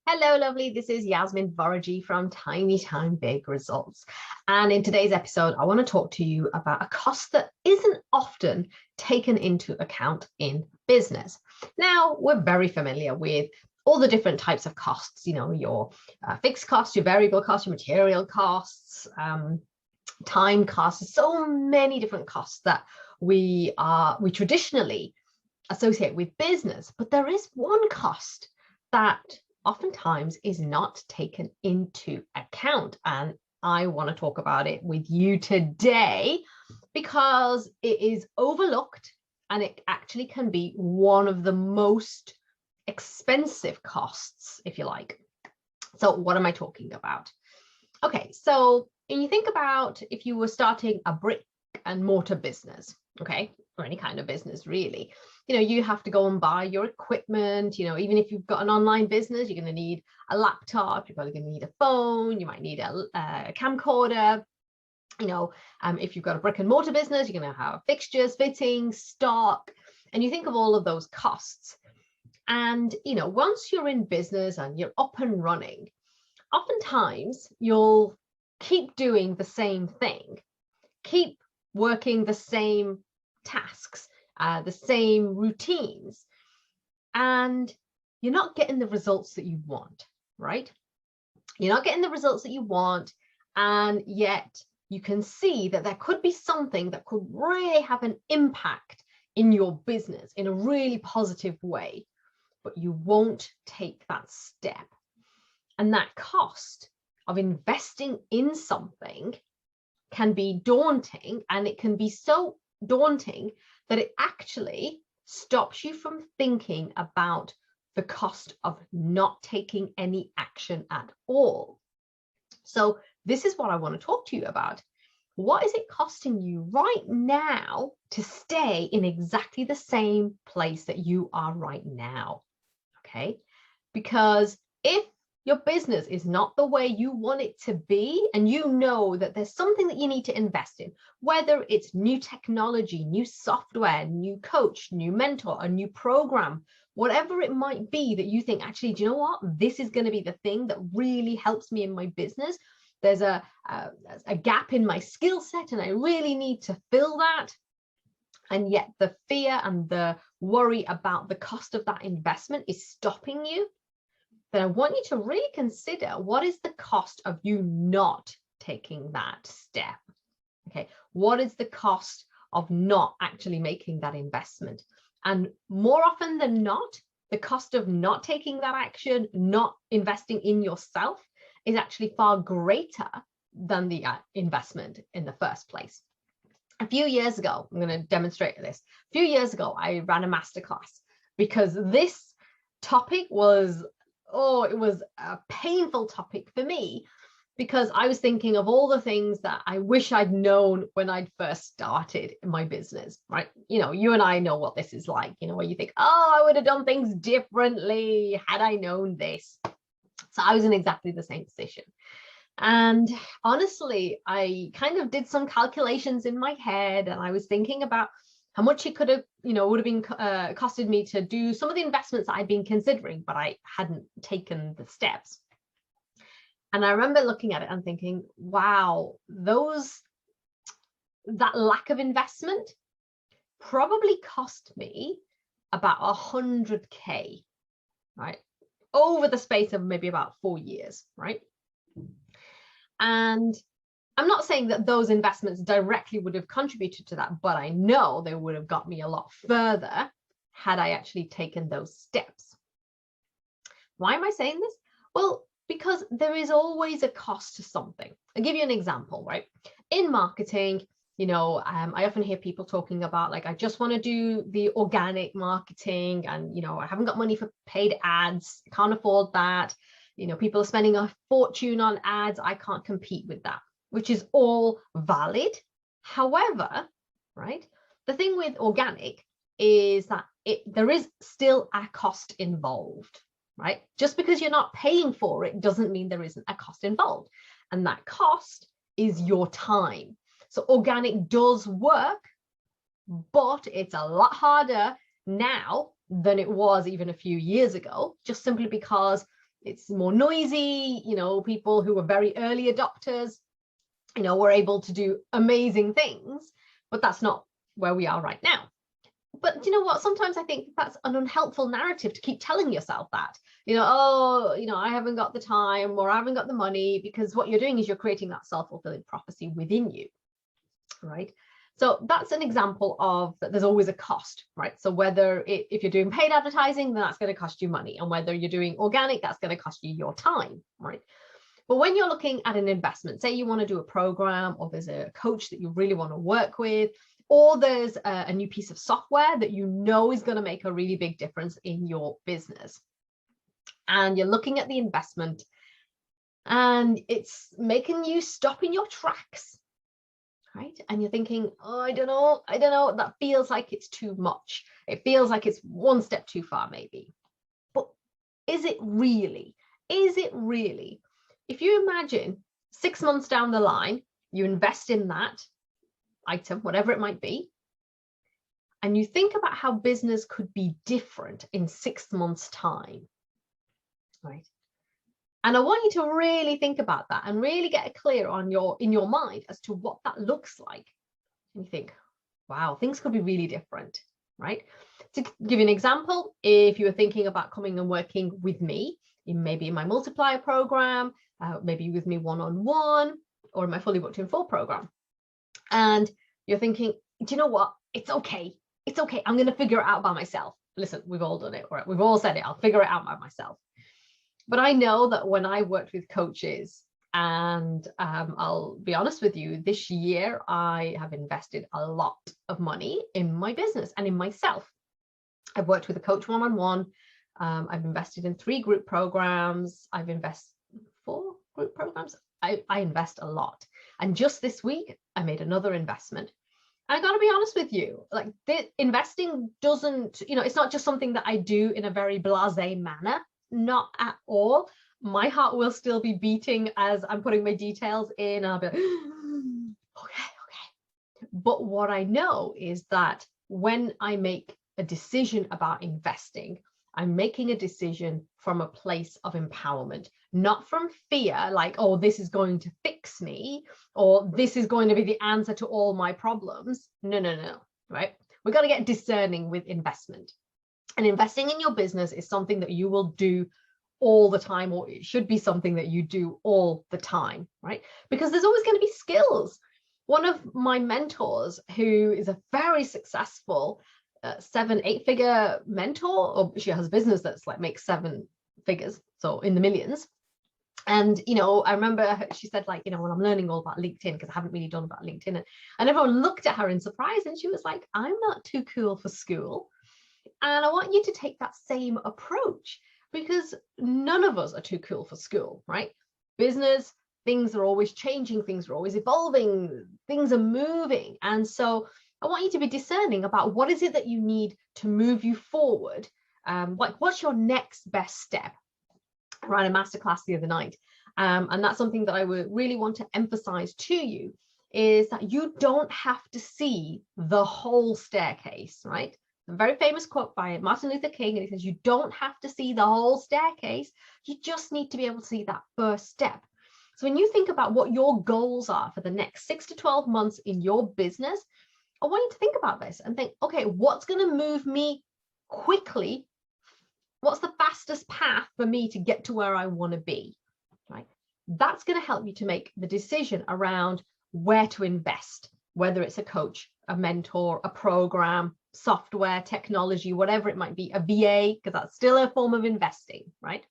Hello, lovely. This is Yasmin from Tiny Time Big Results. And in today's episode, I want to talk to you about a cost that isn't often taken into account in business. Now, we're very familiar with all the different types of costs, your fixed costs, your variable costs, your material costs, time costs, so many different costs that we traditionally associate with business. But there is one cost that oftentimes is not taken into account. And I want to talk about it with you today because it is overlooked and it actually can be one of the most expensive costs, if you like. So what am I talking about? Okay, so when you think about if you were starting a brick and mortar business, okay, or any kind of business really, you have to go and buy your equipment. Even if you've got an online business, you're going to need a laptop, you're probably going to need a phone, you might need a camcorder. If you've got a brick and mortar business, you're going to have fixtures, fittings, stock, and you think of all of those costs. And once you're in business and you're up and running, oftentimes you'll keep doing the same thing, keep working the same tasks, the same routines, and you're not getting the results that you want, right? You're not getting the results that you want, and yet you can see that there could be something that could really have an impact in your business in a really positive way, but you won't take that step. And that cost of investing in something can be daunting, and it can be so daunting that it actually stops you from thinking about the cost of not taking any action at all. So this is what I want to talk to you about. What is it costing you right now to stay in exactly the same place that you are right now? Okay, because if your business is not the way you want it to be, and that there's something that you need to invest in, whether it's new technology, new software, new coach, new mentor, a new program, whatever it might be that you think, actually, do you know what? This is going to be the thing that really helps me in my business. There's a gap in my skill set and I really need to fill that. And yet the fear and the worry about the cost of that investment is stopping you. Then I want you to really consider, what is the cost of you not taking that step? Okay, what is the cost of not actually making that investment? And more often than not, the cost of not taking that action, not investing in yourself, is actually far greater than the investment in the first place. A few years ago, I'm going to demonstrate this. A few years ago, I ran a masterclass because this topic was it was a painful topic for me, because I was thinking of all the things that I wish I'd known when I'd first started in my business, right? You and I know what this is like, where you think, oh, I would have done things differently had I known this. So I was in exactly the same position. And honestly, I kind of did some calculations in my head, and I was thinking about how much it could have, would have been costed me to do some of the investments that I'd been considering, but I hadn't taken the steps. And I remember looking at it and thinking, wow, that lack of investment probably cost me about 100K, right? Over the space of maybe about 4 years, right? And I'm not saying that those investments directly would have contributed to that, but I know they would have got me a lot further had I actually taken those steps. Why am I saying this? Well, because there is always a cost to something. I'll give you an example, right? In marketing, I often hear people talking about, like, I just want to do the organic marketing, and, I haven't got money for paid ads, can't afford that. People are spending a fortune on ads, I can't compete with that, which is all valid. However, right, the thing with organic is that there is still a cost involved, right? Just because you're not paying for it doesn't mean there isn't a cost involved. And that cost is your time. So organic does work, but it's a lot harder now than it was even a few years ago, just simply because it's more noisy. People who were very early adopters, were able to do amazing things, but that's not where we are right now. But you know what? Sometimes I think that's an unhelpful narrative to keep telling yourself that, I haven't got the time, or I haven't got the money, because what you're doing is you're creating that self-fulfilling prophecy within you, right? So that's an example of that there's always a cost, right? So if you're doing paid advertising, then that's going to cost you money. And whether you're doing organic, that's going to cost you your time, right? But when you're looking at an investment, say you want to do a program, or there's a coach that you really want to work with, or there's a new piece of software that is going to make a really big difference in your business, and you're looking at the investment and it's making you stop in your tracks, right? And you're thinking, oh, I don't know, that feels like it's too much. It feels like it's one step too far, maybe. But is it really? If you imagine 6 months down the line, you invest in that item, whatever it might be, and you think about how business could be different in 6 months' time, right? And I want you to really think about that and really get it clear in your mind as to what that looks like. And you think, wow, things could be really different, right? To give you an example, if you were thinking about coming and working with me, maybe in my multiplier program, maybe with me one-on-one, or in my fully booked in full program, and you're thinking, do you know what? It's okay. I'm going to figure it out by myself. Listen, we've all done it, right? We've all said it. I'll figure it out by myself. But I know that when I worked with coaches, and I'll be honest with you, this year I have invested a lot of money in my business and in myself. I've worked with a coach one-on-one. I've invested in 3 group programs. I've invested 4 group programs. I invest a lot. And just this week, I made another investment. And I got to be honest with you, like, investing doesn't, it's not just something that I do in a very blasé manner. Not at all. My heart will still be beating as I'm putting my details in. I'll be like, okay. But what I know is that when I make a decision about investing, I'm making a decision from a place of empowerment, not from fear, like, oh, this is going to fix me, or this is going to be the answer to all my problems. No, right? We've got to get discerning with investment. And investing in your business is something that you will do all the time, or it should be something that you do all the time, right? Because there's always going to be skills. One of my mentors, who is a very successful 7-8 figure mentor, or she has a business that's like makes 7 figures, so in the millions. And, I remember she said, like, when I'm learning all about LinkedIn, because I haven't really done about LinkedIn, and everyone looked at her in surprise, and she was like, I'm not too cool for school. And I want you to take that same approach, because none of us are too cool for school, right? Business, things are always changing, things are always evolving, things are moving. And so I want you to be discerning about what is it that you need to move you forward. Like, what's your next best step? I ran a masterclass the other night. And that's something that I would really want to emphasize to you, is that you don't have to see the whole staircase, right? A very famous quote by Martin Luther King, and he says, you don't have to see the whole staircase. You just need to be able to see that first step. So when you think about what your goals are for the next 6 to 12 months in your business, I want you to think about this and think, okay, what's going to move me quickly? What's the fastest path for me to get to where I want to be, right? That's going to help you to make the decision around where to invest, whether it's a coach, a mentor, a program, software, technology, whatever it might be, a VA, because that's still a form of investing, right?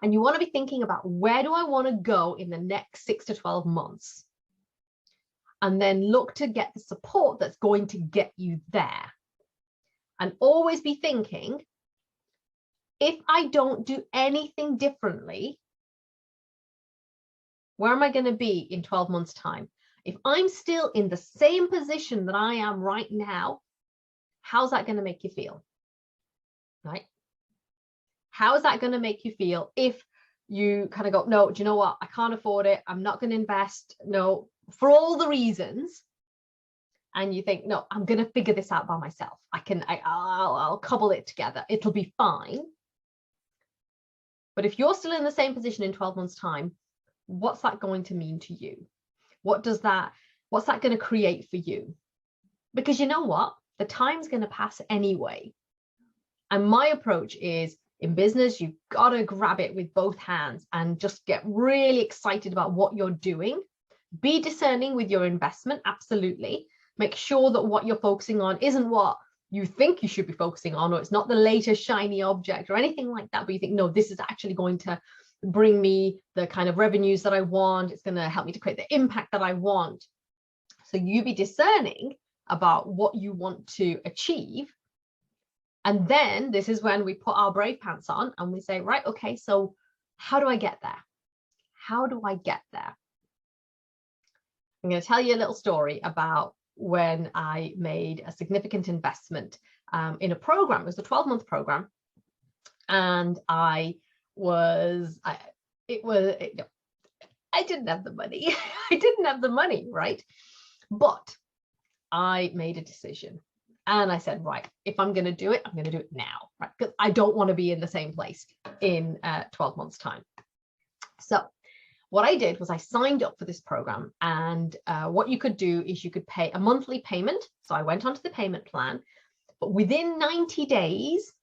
And you want to be thinking about, where do I want to go in the next 6 to 12 months? And then look to get the support that's going to get you there. And always be thinking, if I don't do anything differently, where am I going to be in 12 months' time? If I'm still in the same position that I am right now, how's that going to make you feel? Right? How is that going to make you feel if you kind of go, no, do you know what? I can't afford it. I'm not going to invest. No, for all the reasons. And you think, no, I'm going to figure this out by myself. I'll cobble it together. It'll be fine. But if you're still in the same position in 12 months' time, what's that going to mean to you? What's that going to create for you? Because you know what? The time's going to pass anyway. And my approach is, in business, you've got to grab it with both hands and just get really excited about what you're doing. Be discerning with your investment, absolutely. Make sure that what you're focusing on isn't what you think you should be focusing on, or it's not the latest shiny object or anything like that, but you think, no, this is actually going to bring me the kind of revenues that I want. It's going to help me to create the impact that I want. So you be discerning about what you want to achieve. And then this is when we put our brave pants on and we say, right, okay, so how do I get there? How do I get there? I'm going to tell you a little story about when I made a significant investment in a program. It was a 12-month program. And I didn't have the money. I didn't have the money, right? But I made a decision. And I said, right, if I'm going to do it, I'm going to do it now, right? Because I don't want to be in the same place in 12 months' time. So what I did was I signed up for this program. And what you could do is you could pay a monthly payment. So I went onto the payment plan. But within 90 days,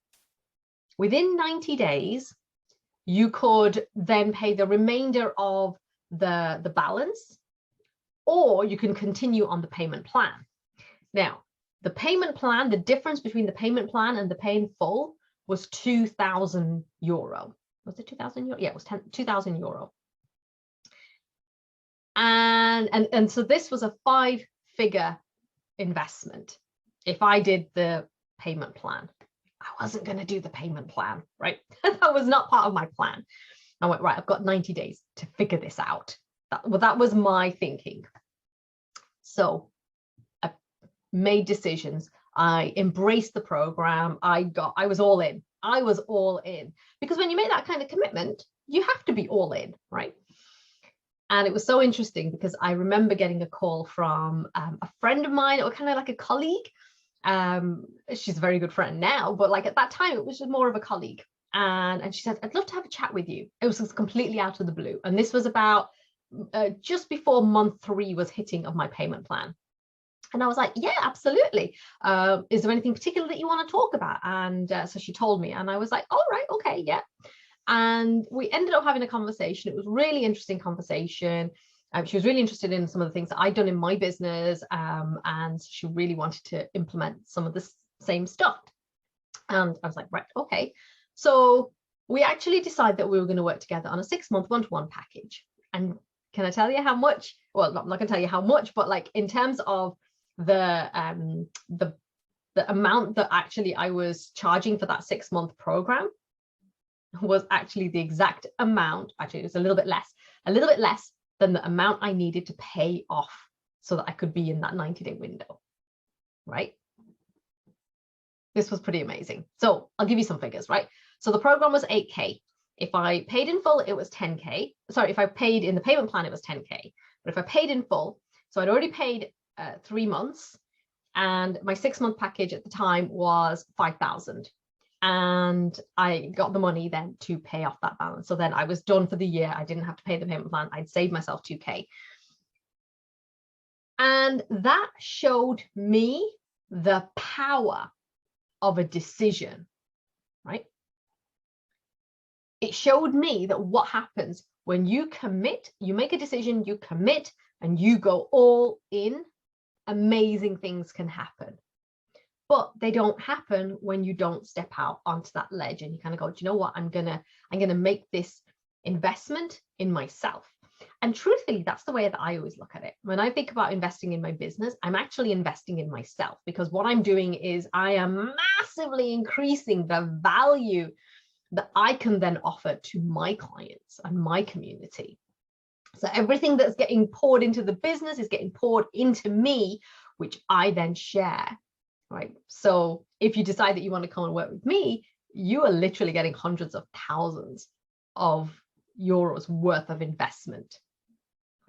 you could then pay the remainder of the balance, or you can continue on the payment plan. Now, the payment plan, the difference between the payment plan and the pay in full was €2,000. Was it 2,000 euro? Yeah, it was 2,000 euro. And so this was a 5-figure investment if I did the payment plan. I wasn't going to do the payment plan, right? That was not part of my plan. I went, right, I've got 90 days to figure this out. That was my thinking. So I made decisions. I embraced the program. I was all in. I was all in. Because when you make that kind of commitment, you have to be all in, right? And it was so interesting because I remember getting a call from a friend of mine, or kind of like a colleague. She's a very good friend now, but like at that time, it was just more of a colleague. And she said, I'd love to have a chat with you. It was just completely out of the blue. And this was about just before month 3 was hitting of my payment plan. And I was like, yeah, absolutely. Is there anything particular that you want to talk about? And so she told me, and I was like, all right, okay, yeah. And we ended up having a conversation. It was a really interesting conversation. She was really interested in some of the things that I'd done in my business, and she really wanted to implement some of the same stuff. And I was like, right, okay. So we actually decided that we were going to work together on a 6-month one-to-one package. And can I tell you how much? Well, I'm not going to tell you how much, but like in terms of the amount that actually I was charging for that 6-month program was actually the exact amount. Actually, it was a little bit less than the amount I needed to pay off so that I could be in that 90-day window, right? This was pretty amazing. So I'll give you some figures, right? So the program was 8K. If I paid in full, it was 10K. Sorry, if I paid in the payment plan, it was 10K. But if I paid in full, so I'd already paid 3 months, and my 6-month package at the time was 5,000. And I got the money then to pay off that balance. So then I was done for the year. I didn't have to pay the payment plan. I'd saved myself 2K. And that showed me the power of a decision, right? It showed me that what happens when you commit, you make a decision, you commit, and you go all in, amazing things can happen. But they don't happen when you don't step out onto that ledge and you kind of go, do you know what? I'm gonna make this investment in myself. And truthfully, that's the way that I always look at it. When I think about investing in my business, I'm actually investing in myself, because what I'm doing is I am massively increasing the value that I can then offer to my clients and my community. So everything that's getting poured into the business is getting poured into me, which I then share. Right. So if you decide that you want to come and work with me, you are literally getting hundreds of thousands of euros worth of investment.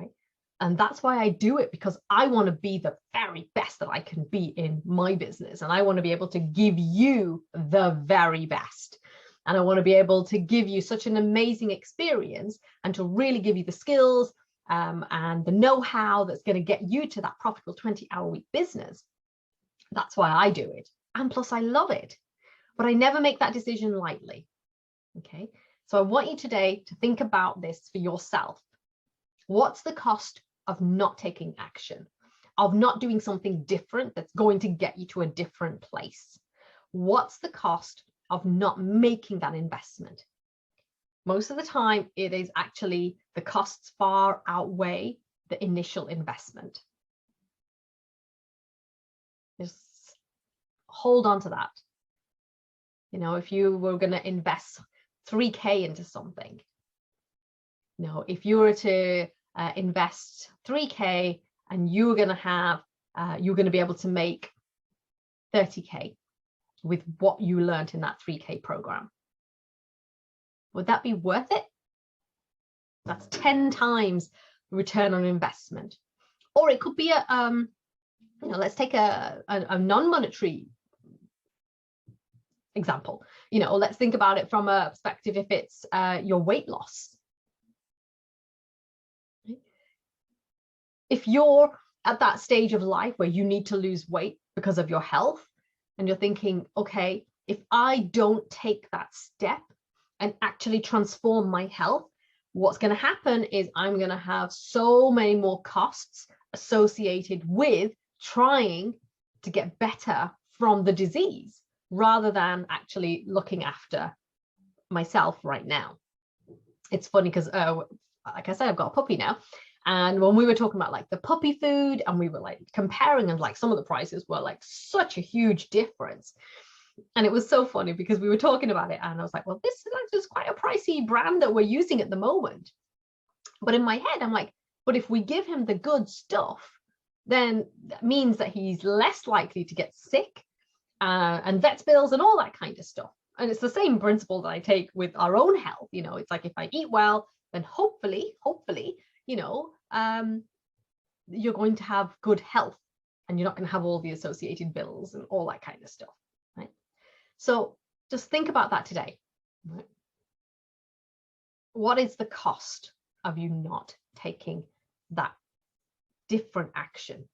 Right. And that's why I do it, because I want to be the very best that I can be in my business. And I want to be able to give you the very best. And I want to be able to give you such an amazing experience and to really give you the skills and the know-how that's going to get you to that profitable 20-hour-week business. That's why I do it. And plus I love it, but I never make that decision lightly. Okay. So I want you today to think about this for yourself. What's the cost of not taking action, of not doing something different that's going to get you to a different place? What's the cost of not making that investment? Most of the time, it is actually the costs far outweigh the initial investment. Just hold on to that. You know, if you were going to invest 3K into something, you know, if you were to invest 3K and you were going to have, you're going to be able to make 30K with what you learned in that 3K program. Would that be worth it? That's 10 times return on investment. Or it could be a, you know, let's take a non-monetary example. You know, let's think about it from a perspective if it's your weight loss. If you're at that stage of life where you need to lose weight because of your health, and you're thinking, okay, if I don't take that step and actually transform my health, what's going to happen is I'm going to have so many more costs associated with trying to get better from the disease rather than actually looking after myself right now. It's funny because, like I said, I've got a puppy now. And when we were talking about like the puppy food and we were like comparing, and like some of the prices were like such a huge difference. And it was so funny because we were talking about it and I was like, well, this is quite a pricey brand that we're using at the moment. But in my head, I'm like, but if we give him the good stuff, then that means that he's less likely to get sick and vet's bills and all that kind of stuff. And it's the same principle that I take with our own health. You know, it's like if I eat well, then hopefully, you know, you're going to have good health and you're not going to have all the associated bills and all that kind of stuff, right? So just think about that today. Right? What is the cost of you not taking that different action?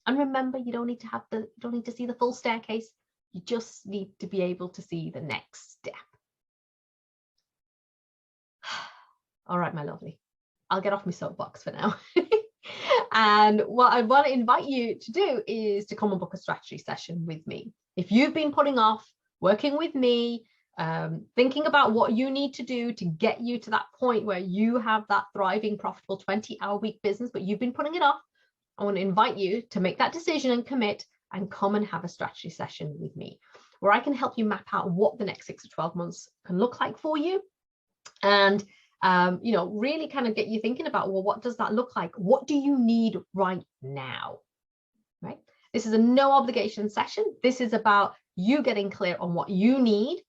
And remember, you don't need to see the full staircase. You just need to be able to see the next step. All right, my lovely. I'll get off my soapbox for now. And what I want to invite you to do is to come and book a strategy session with me. If you've been putting off working with me, thinking about what you need to do to get you to that point where you have that thriving, profitable 20-hour-week business, but you've been putting it off, I want to invite you to make that decision and commit and come and have a strategy session with me, where I can help you map out what the next 6 to 12 months can look like for you. And you know, really kind of get you thinking about, well, what does that look like? What do you need right now? Right? This is a no obligation session. This is about you getting clear on what you need.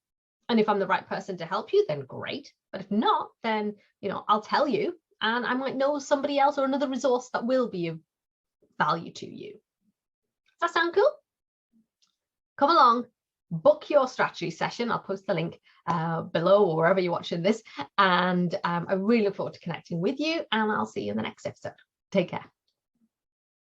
And if I'm the right person to help you, then great. But if not, then, you know, I'll tell you, and I might know somebody else or another resource that will be of value to you. Does that sound cool? Come along. Book your strategy session. I'll post the link below or wherever you're watching this. And I really look forward to connecting with you, and I'll see you in the next episode. Take care.